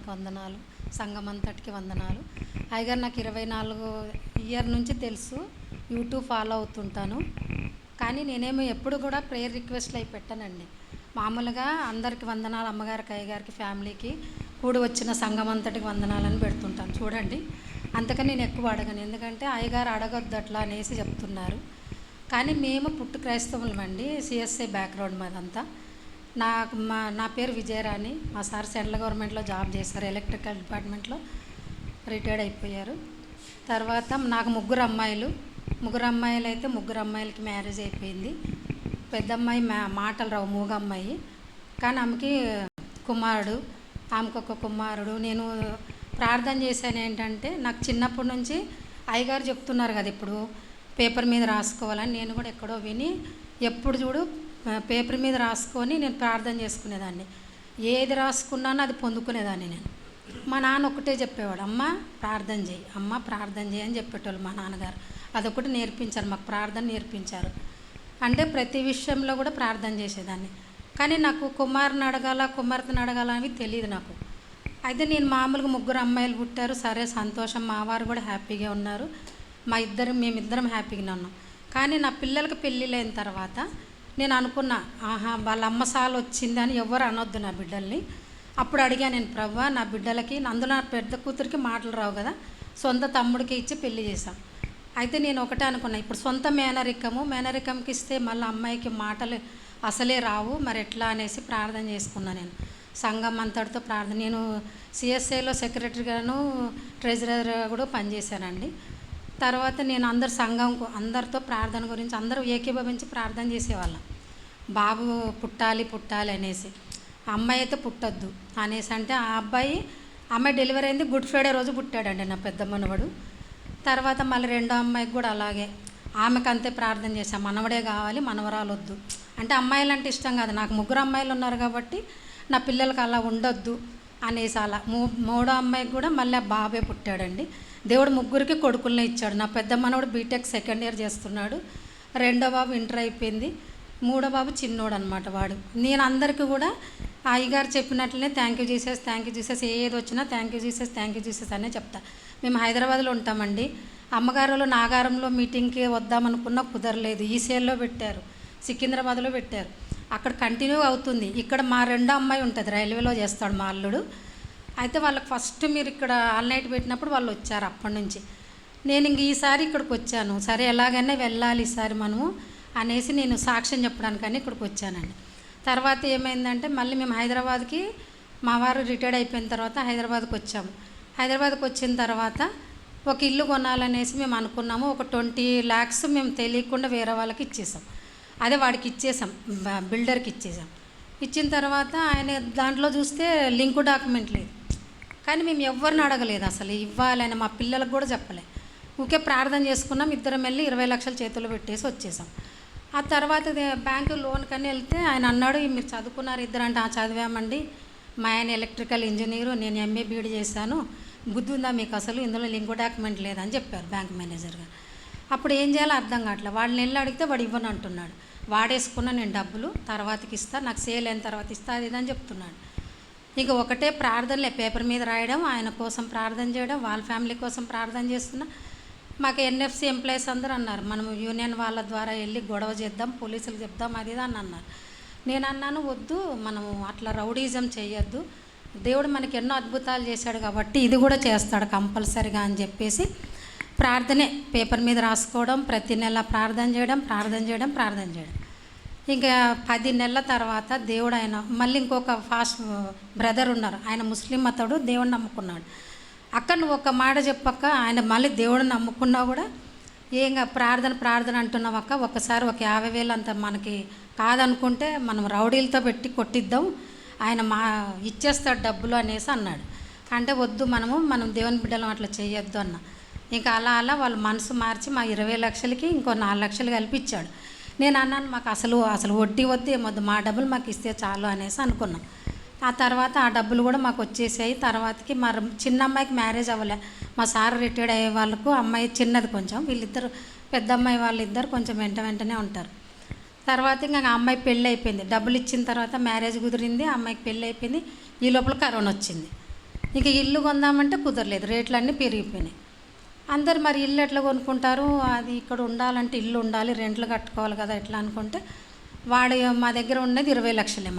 గారికి వందనాలు, సంఘం అంతటికి వందనాలు. అయ్యగారు నాకు 24 ఇయర్ నుంచి తెలుసు, యూట్యూబ్ ఫాలో అవుతుంటాను. కానీ నేనేమో ఎప్పుడు కూడా ప్రేయర్ రిక్వెస్ట్లు అవి పెట్టానండి. మామూలుగా అందరికి వందనాలు, అమ్మగారికి, అయ్యగారికి, ఫ్యామిలీకి, కూడి వచ్చిన సంఘం అంతటికి వందనాలని పెడుతుంటాను. చూడండి, అంతకని నేను ఎక్కువ అడగను, ఎందుకంటే అయ్యగారు అడగొద్దు అట్లా అనేసి చెప్తున్నారు. కానీ మేము పుట్టు క్రైస్తవులమండి, సిఎస్ఐ బ్యాక్గ్రౌండ్ మాదంతా. నా పేరు విజయరాణి. మా సార్ సెంట్రల్ గవర్నమెంట్లో జాబ్ చేశారు, ఎలక్ట్రికల్ డిపార్ట్మెంట్లో రిటైర్డ్ అయిపోయారు. తర్వాత నాకు ముగ్గురు అమ్మాయిలు అయితే ముగ్గురు అమ్మాయిలకి మ్యారేజ్ అయిపోయింది. పెద్ద అమ్మాయి మాటలు రావు, మూగ అమ్మాయి, కానీ ఆమెకి కుమారుడు, ఆమెకు ఒక కుమారుడు. నేను ప్రార్థన చేశాను ఏంటంటే, నాకు చిన్నప్పటి నుంచి అయ్యగారు చెప్తున్నారు కదా ఇప్పుడు పేపర్ మీద రాసుకోవాలని, నేను కూడా ఎక్కడో విని ఎప్పుడు చూడు పేపర్ మీద రాసుకొని నేను ప్రార్థన చేసుకునేదాన్ని. ఏది రాసుకున్నానో అది పొందుకునేదాన్ని నేను. మా నాన్న ఒకటే చెప్పేవాడు, అమ్మ ప్రార్థన చేయి, అమ్మ ప్రార్థన చేయి అని చెప్పేటోళ్ళు మా నాన్నగారు. అదొకటి నేర్పించారు, మాకు ప్రార్థన నేర్పించారు. అంటే ప్రతి విషయంలో కూడా ప్రార్థన చేసేదాన్ని. కానీ నాకు కుమారుని అడగాల, కుమార్తెను అడగాల అని తెలియదు నాకు. అయితే నేను మామూలుగా ముగ్గురు అమ్మాయిలు పుట్టారు, సరే సంతోషం, మా వారు కూడా హ్యాపీగా ఉన్నారు, మేమిద్దరం హ్యాపీగానే ఉన్నాం. కానీ నా పిల్లలకి పెళ్ళిళ్ళైన తర్వాత నేను అనుకున్నా, వాళ్ళ అమ్మ సాలు వచ్చిందని ఎవరు అనొద్దు నా బిడ్డల్ని. అప్పుడు అడిగాను నేను, ప్రభువా నా బిడ్డలకి, అందులో నా పెద్ద కూతురికి మాటలు రావు కదా, సొంత తమ్ముడికి ఇచ్చి పెళ్లి చేశాం. అయితే నేను ఒకటే అనుకున్నా, ఇప్పుడు సొంత మేనరికంకి ఇస్తే మళ్ళీ అమ్మాయికి మాటలు అసలే రావు, మరి ఎట్లా అనేసి ప్రార్థన చేసుకున్నాను నేను. సంఘం అంతటితో ప్రార్థన, నేను సిఎస్ఐలో సెక్రటరీగాను ట్రెజరర్గా కూడా పనిచేశానండి. తర్వాత నేను అందరితో ప్రార్థన గురించి అందరూ ఏకీభవించి ప్రార్థన చేసేవాళ్ళం. బాబు పుట్టాలి అనేసి, అమ్మాయి అయితే పుట్టొద్దు అనేసి. అంటే అమ్మాయి డెలివరీ అయింది, గుడ్ ఫ్రైడే రోజు పుట్టాడండి నా పెద్ద మనవడు. తర్వాత మళ్ళీ రెండో అమ్మాయికి కూడా అలాగే, ఆమెకు అంతే ప్రార్థన చేశాం, మనవడే కావాలి, మనవరాలు వద్దు. అంటే అమ్మాయిలు అంటే ఇష్టం కాదు నాకు, ముగ్గురు అమ్మాయిలు ఉన్నారు కాబట్టి నా పిల్లలకి అలా ఉండొద్దు అనేసి అలా. మూడో అమ్మాయికి కూడా మళ్ళీ బాబే పుట్టాడండి. దేవుడు ముగ్గురికి కొడుకులనే ఇచ్చాడు. నా పెద్ద మనవడు బీటెక్ సెకండ్ ఇయర్ చేస్తున్నాడు, రెండో బాబు ఇంటర్ అయిపోయింది, మూడో బాబు చిన్నోడు అనమాట వాడు. నేను అందరికీ కూడా అయ్యగారు చెప్పినట్లనే థ్యాంక్ యూ జీసస్, ఏది వచ్చినా థ్యాంక్ యూ జీసస్ అనే చెప్తా. మేము హైదరాబాద్లో ఉంటామండి. అమ్మగారులో నాగారంలో మీటింగ్కి వద్దామనుకున్నా కుదరలేదు, ఈసేల్లో పెట్టారు, సికింద్రాబాద్లో పెట్టారు, అక్కడ కంటిన్యూ అవుతుంది. ఇక్కడ మా రెండో అమ్మాయి ఉంటుంది, రైల్వేలో చేస్తాడు మా అల్లుడు. అయితే వాళ్ళకి ఫస్ట్ మీరు ఇక్కడ ఆల్ నైట్ పెట్టినప్పుడు వాళ్ళు వచ్చారు. అప్పటి నుంచి నేను ఈసారి ఇక్కడికి వచ్చాను, సరే ఎలాగైనా వెళ్ళాలి ఈసారి మనము అనేసి నేను సాక్ష్యం చెప్పడానికని ఇక్కడికి వచ్చానండి. తర్వాత ఏమైందంటే మళ్ళీ మేము హైదరాబాద్కి, మా వారు రిటైర్డ్ అయిపోయిన తర్వాత హైదరాబాద్కి వచ్చాము. హైదరాబాద్కి వచ్చిన తర్వాత ఒక ఇల్లు కొనాలనేసి మేము అనుకున్నాము. ఒక 20 lakhs మేము తెలియకుండా వేరే వాళ్ళకి ఇచ్చేసాం. అదే వాడికి ఇచ్చేసాం, బిల్డర్కి ఇచ్చేసాం. ఇచ్చిన తర్వాత ఆయన దాంట్లో చూస్తే లింకు డాక్యుమెంట్ లేదు. కానీ మేము ఎవరిని అడగలేదు అసలు ఇవ్వాలని, మా పిల్లలకు కూడా చెప్పలే. ఊకే ప్రార్థన చేసుకున్నాం, ఇద్దరం వెళ్ళి 20 లక్షలు చేతుల్లో పెట్టేసి వచ్చేసాం. ఆ తర్వాత బ్యాంకు లోన్ కని వెళ్తే ఆయన అన్నాడు, మీరు చదువుకున్నారు ఇద్దరు అంటే, చదివామండి, మా ఆయన ఎలక్ట్రికల్ ఇంజనీరు, నేను ఎంఏ బీఈడి చేశాను, బుద్ధి ఉందా మీకు అసలు, ఇందులో లింకు డాక్యుమెంట్ లేదని చెప్పారు బ్యాంక్ మేనేజర్గా. అప్పుడు ఏం చేయాలో అర్థం కావట్లేదు. వాడిని వెళ్ళి అడిగితే వాడు ఇవ్వను అంటున్నాడు. వాడేసుకున్నా నేను డబ్బులు తర్వాతకి ఇస్తా, నాకు సేల్ అయిన తర్వాత ఇస్తా, అది ఇదని చెప్తున్నాడు. ఇక ఒకటే ప్రార్థనలే, పేపర్ మీద రాయడం, ఆయన కోసం ప్రార్థన చేయడం, వాళ్ళ ఫ్యామిలీ కోసం ప్రార్థన చేస్తున్నా. మాకు ఎన్ఎఫ్సి ఎంప్లాయీస్ అందరూ అన్నారు, మనం యూనియన్ వాళ్ళ ద్వారా వెళ్ళి గొడవ చేద్దాం, పోలీసులకు చెప్దాం, అది ఇది అని అన్నారు. నేను అన్నాను, వద్దు, మనం అట్లా రౌడీజం చేయొద్దు, దేవుడు మనకి ఎన్నో అద్భుతాలు చేశాడు కాబట్టి ఇది కూడా చేస్తాడు కంపల్సరిగా అని చెప్పేసి ప్రార్థనే పేపర్ మీద రాసుకోవడం, ప్రతి నెల ప్రార్థన చేయడం. ఇంకా 10 నెలల తర్వాత దేవుడు ఆయన మళ్ళీ ఇంకొక ఫాస్ట్ బ్రదర్ ఉన్నారు, ఆయన ముస్లిం అతడు, దేవుడిని నమ్ముకున్నాడు. అక్కడ నువ్వు ఒక మాట చెప్పక్క, ఆయన మళ్ళీ దేవుడిని నమ్ముకున్నా కూడా ఏంగా ప్రార్థన అంటున్నావు అక్క, ఒకసారి ఒక 50,000 అంత మనకి కాదనుకుంటే మనం రౌడీలతో పెట్టి కొట్టిద్దాం, ఆయన ఇచ్చేస్తాడు డబ్బులు అనేసి అన్నాడు. అంటే వద్దు, మనం దేవుని బిడ్డలం అట్లా చేయొద్దు అన్న. ఇంకా అలా వాళ్ళు మనసు మార్చి మా 20 లక్షలకి ఇంకో 4 లక్షలు కల్పించాడు. నేను అన్నాను, మాకు అసలు వడ్డీ వద్దు, ఏమొద్దు, మా డబ్బులు మాకు ఇస్తే చాలు అనేసి అనుకున్నాం. ఆ తర్వాత ఆ డబ్బులు కూడా మాకు వచ్చేసాయి. తర్వాతకి మా చిన్న అమ్మాయికి మ్యారేజ్ అవ్వలే, మా సార్ రిటైర్డ్ అయ్యే వాళ్ళకు అమ్మాయి చిన్నది కొంచెం, వీళ్ళిద్దరు పెద్ద అమ్మాయి వాళ్ళిద్దరు కొంచెం వెంటనే ఉంటారు. తర్వాత ఇంకా ఆ అమ్మాయి పెళ్ళి అయిపోయింది, డబ్బులు ఇచ్చిన తర్వాత మ్యారేజ్ కుదిరింది, అమ్మాయికి పెళ్ళి అయిపోయింది. ఈ లోపల కరోనా వచ్చింది. ఇక ఇల్లు కొందామంటే కుదరలేదు, రేట్లు అన్నీ పెరిగిపోయినాయి. అందరు మరి ఇల్లు ఎట్లా కొనుక్కుంటారు, అది ఇక్కడ ఉండాలంటే ఇల్లు ఉండాలి, రెంట్లు కట్టుకోవాలి కదా ఎట్లా అనుకుంటే వాడు మా దగ్గర ఉన్నది 20 లక్షలే.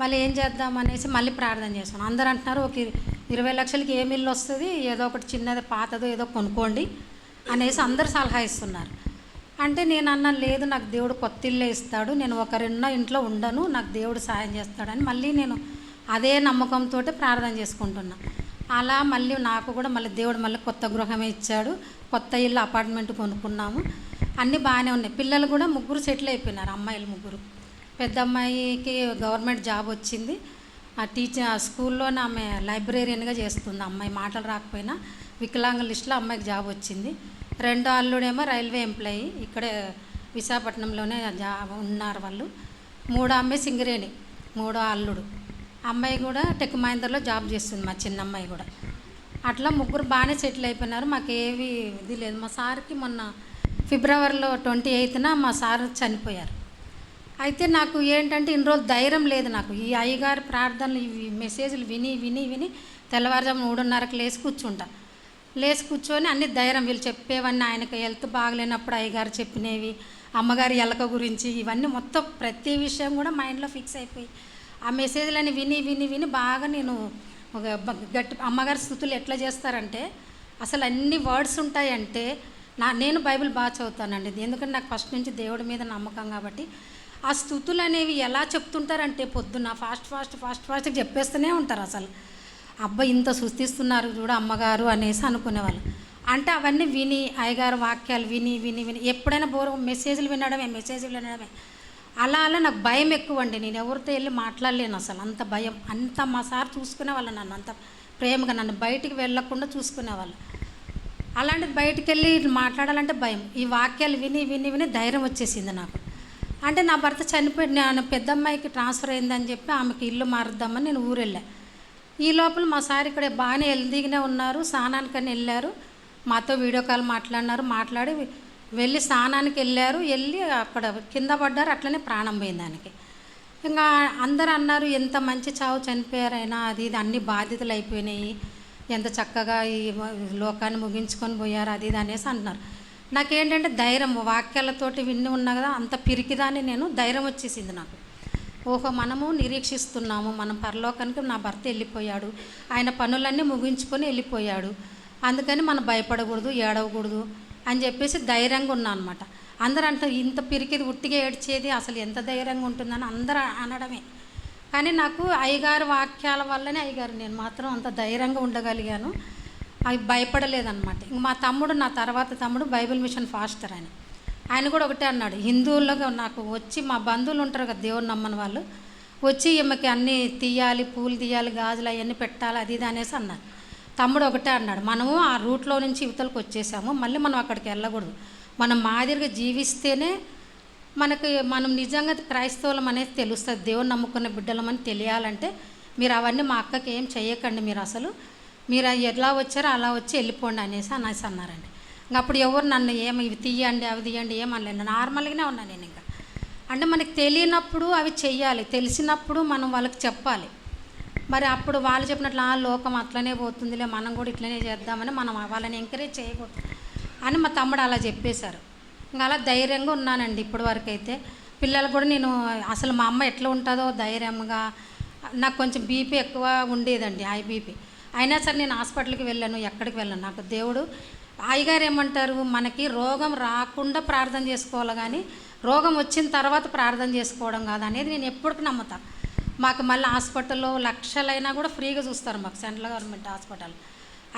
మళ్ళీ ఏం చేద్దాం అనేసి మళ్ళీ ప్రార్థన చేశాను. అందరు అంటున్నారు ఒక 20 లక్షలకి ఏమి ఇల్లు వస్తుంది, ఏదో ఒకటి చిన్నది పాతదో ఏదో కొనుక్కోండి అనేసి అందరు సలహా ఇస్తున్నారు. అంటే నేను అన్నాను, లేదు నాకు దేవుడు కొత్త ఇల్లే ఇస్తాడు, నేను ఒకరున్న ఇంట్లో ఉండను, నాకు దేవుడు సాయం చేస్తాడని మళ్ళీ నేను అదే నమ్మకంతో ప్రార్థన చేసుకుంటున్నా. అలా మళ్ళీ నాకు కూడా మళ్ళీ దేవుడు మళ్ళీ కొత్త గృహమే ఇచ్చాడు, కొత్త ఇల్లు అపార్ట్మెంట్ కొనుక్కున్నాము, అన్నీ బాగానే ఉన్నాయి. పిల్లలు కూడా 3 సెటిల్ అయిపోయినారు, అమ్మాయిలు 3. పెద్ద అమ్మాయికి గవర్నమెంట్ జాబ్ వచ్చింది, ఆ స్కూల్లోనే ఆమె లైబ్రేరియన్గా చేస్తుంది. అమ్మాయి మాటలు రాకపోయినా వికలాంగుల లిస్టులో అమ్మాయికి జాబ్ వచ్చింది. రెండో అల్లుడేమో రైల్వే ఎంప్లాయీ, ఇక్కడే విశాఖపట్నంలోనే ఉన్నారు వాళ్ళు. మూడో అమ్మాయి సింగరేణి, మూడో అల్లుడు. అమ్మాయి కూడా టెక్ మహేందర్లో జాబ్ చేస్తుంది, మా చిన్న అమ్మాయి కూడా. అట్లా 3 బాగానే సెటిల్ అయిపోయినారు, మాకేవి ఇది లేదు. మా సార్కి మొన్న ఫిబ్రవరిలో 28న మా సార్ చనిపోయారు. అయితే నాకు ఏంటంటే ఇన్ని రోజులు ధైర్యం లేదు నాకు. ఈ అయ్యగారి ప్రార్థనలు ఇవి మెసేజ్లు విని విని విని తెల్లవారుజామున 3:30కి లేచి కూర్చొని అన్ని ధైర్యం వీళ్ళు చెప్పేవన్నీ, ఆయనకు హెల్త్ బాగలేనప్పుడు అయ్యగారు చెప్పినవి, అమ్మగారి ఎలక గురించి ఇవన్నీ మొత్తం ప్రతి విషయం కూడా మైండ్లో ఫిక్స్ అయిపోయి ఆ మెసేజ్లని విని విని విని బాగా నేను ఒక గట్టి. అమ్మగారి స్థుతులు ఎట్లా చేస్తారంటే అసలు అన్ని వర్డ్స్ ఉంటాయంటే నేను బైబిల్ బాగా చదువుతానండి, ఎందుకంటే నాకు ఫస్ట్ నుంచి దేవుడి మీద నమ్మకం కాబట్టి. ఆ స్థుతులు అనేవి ఎలా చెప్తుంటారంటే పొద్దున్న ఫాస్ట్గా చెప్పేస్తూనే ఉంటారు. అసలు అబ్బాయి ఇంత సుస్థిస్తున్నారు చూడ అమ్మగారు అనేసి అనుకునేవాళ్ళు. అంటే అవన్నీ విని అయ్యగారు వాక్యాలు విని విని విని ఎప్పుడైనా మెసేజ్లు వినడమే అలా నాకు భయం ఎక్కువ అండి. నేను ఎవరితో వెళ్ళి మాట్లాడలేను, అసలు అంత భయం. అంత మా సార్ చూసుకునేవాళ్ళు నన్ను, అంత ప్రేమగా నన్ను బయటికి వెళ్ళకుండా చూసుకునేవాళ్ళు. అలాంటిది బయటికి వెళ్ళి మాట్లాడాలంటే భయం. ఈ వాక్యాలు విని విని విని ధైర్యం వచ్చేసింది నాకు. అంటే నా భర్త చనిపోయి నేను పెద్ద అమ్మాయికి ట్రాన్స్ఫర్ అయిందని చెప్పి ఆమెకి ఇల్లు మారుద్దామని నేను ఊరు వెళ్ళా. ఈ లోపల మా సార్ ఇక్కడ బాగానే హెల్దీగానే ఉన్నారు, స్నానానికని వెళ్ళారు, మాతో వీడియో కాల్ మాట్లాడి వెళ్ళి స్నానానికి వెళ్ళి అక్కడ కింద పడ్డారు, అట్లనే ప్రాణం పోయింది దానికి. ఇంకా అందరు అన్నారు ఎంత మంచి చావు చనిపోయారైనా, అది ఇది అన్ని బాధ్యతలు అయిపోయినాయి, ఎంత చక్కగా ఈ లోకాన్ని ముగించుకొని పోయారు, అది ఇది అనేసి అంటున్నారు. నాకేంటంటే ధైర్యం, వాక్యాలతోటి విన్ని ఉన్నా కదా, అంత పిరికిదాన్ని నేను, ధైర్యం వచ్చేసింది నాకు. ఓహో మనము నిరీక్షిస్తున్నాము, మనం పరలోకానికి నా భర్త వెళ్ళిపోయాడు, ఆయన పనులన్నీ ముగించుకొని వెళ్ళిపోయాడు, అందుకని మనం భయపడకూడదు, ఏడవకూడదు అని చెప్పేసి ధైర్యంగా ఉన్నా అనమాట. అందరూ అంటారు ఇంత పిరికిది ఉట్టిగా ఏడ్చేది అసలు ఎంత ధైర్యంగా ఉంటుందని అందరూ అనడమే. కానీ నాకు అయ్యగారు వాక్యాల వల్లనే అయ్యగారు నేను మాత్రం అంత ధైర్యంగా ఉండగలిగాను, అవి భయపడలేదన్నమాట. ఇంక మా తమ్ముడు, నా తర్వాత తమ్ముడు బైబిల్ మిషన్ ఫాస్టర్ ఆయన కూడా ఒకటే అన్నాడు, హిందువుల్లో నాకు వచ్చి మా బంధువులు ఉంటారు కదా దేవుని నమ్మని వాళ్ళు, వచ్చి ఈమెకి అన్నీ తీయాలి, పూలు తీయాలి, గాజులు అవన్నీ పెట్టాలి, అది ఇది అనేసి అన్నారు. తమ్ముడు ఒకటే అన్నాడు, మనము ఆ రూట్లో నుంచి యువతలకు వచ్చేసాము, మళ్ళీ మనం అక్కడికి వెళ్ళకూడదు, మనం మాదిరిగా జీవిస్తేనే మనం నిజంగా క్రైస్తవులం అనేది తెలుస్తుంది, దేవుని నమ్ముకున్న బిడ్డలమని తెలియాలంటే మీరు అవన్నీ మా అక్కకి ఏం చేయకండి, మీరు ఎలా వచ్చారో అలా వచ్చి వెళ్ళిపోండి అనేసి అన్నారండి. ఇంక అప్పుడు ఎవరు నన్ను ఇవి తీయండి అవి తీయండి ఏమనలేండి, నార్మల్గానే ఉన్నాను నేను. ఇంకా అంటే మనకి తెలియనప్పుడు అవి చెయ్యాలి, తెలిసినప్పుడు మనం వాళ్ళకి చెప్పాలి. మరి అప్పుడు వాళ్ళు చెప్పినట్లు లోకం అట్లనే పోతుందిలే, మనం కూడా ఇట్లనే చేద్దామని మనం వాళ్ళని ఎంకరేజ్ చేయకూడదు అని మా తమ్ముడు అలా చెప్పేశారు. ఇంకా అలా ధైర్యంగా ఉన్నానండి ఇప్పటి వరకు అయితే. పిల్లలు కూడా నేను అసలు మా అమ్మ ఎట్లా ఉంటుందో ధైర్యంగా, నాకు కొంచెం బీపీ ఎక్కువ ఉండేదండి, హై బీపీ, అయినా సరే నేను హాస్పిటల్కి వెళ్ళాను, ఎక్కడికి వెళ్ళాను. నాకు దేవుడు అయ్యగారు ఏమంటారు, మనకి రోగం రాకుండా ప్రార్థన చేసుకోవాలి కానీ రోగం వచ్చిన తర్వాత ప్రార్థన చేసుకోవడం కాదు అనేది నేను ఎప్పటికీ నమ్ముతాను. మాకు మళ్ళీ హాస్పిటల్లో లక్షలైనా కూడా ఫ్రీగా చూస్తారు మాకు, సెంట్రల్ గవర్నమెంట్ హాస్పిటల్.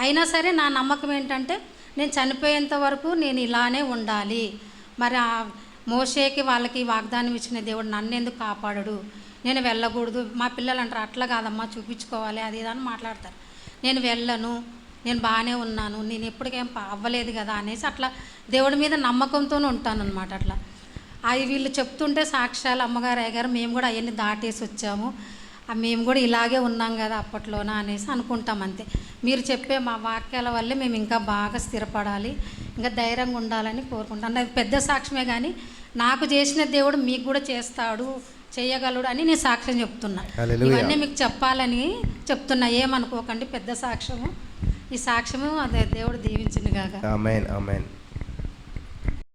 అయినా సరే నా నమ్మకం ఏంటంటే నేను చనిపోయేంత వరకు నేను ఇలానే ఉండాలి. మరి ఆ మోషేకి వాళ్ళకి వాగ్దానం ఇచ్చిన దేవుడు నన్ను ఎందుకు కాపాడడు, నేను వెళ్ళకూడదు. మా పిల్లలు అంటారు అట్లా కాదమ్మా చూపించుకోవాలి అది ఇదని మాట్లాడతారు. నేను వెళ్ళను, నేను బాగానే ఉన్నాను, నేను ఎప్పటికేం అవ్వలేదు కదా అనేసి అట్లా దేవుడి మీద నమ్మకంతోనే ఉంటాను అనమాట. అట్లా అవి వీళ్ళు చెప్తుంటే సాక్ష్యాలు, అమ్మగారు అయ్యగారు మేము కూడా అవన్నీ దాటేసి వచ్చాము, మేము కూడా ఇలాగే ఉన్నాం కదా అప్పట్లోనా అనేసి అనుకుంటాం అంతే. మీరు చెప్పే మా వాక్యాల వల్లే మేము ఇంకా బాగా స్థిరపడాలి, ఇంకా ధైర్యంగా ఉండాలని కోరుకుంటాను. అది పెద్ద సాక్ష్యమే కానీ నాకు చేసిన దేవుడు మీకు కూడా చేస్తాడు చేయగలడు అని నేను సాక్ష్యం చెప్తున్నా. హల్లెలూయా. ఇవన్నీ మీకు చెప్పాలని చెప్తున్నా, ఏమనుకోకండి. పెద్ద సాక్ష్యము, ఈ సాక్ష్యము అదే దేవుడు దీవించింది కాక. ఆమేన్ ఆమేన్.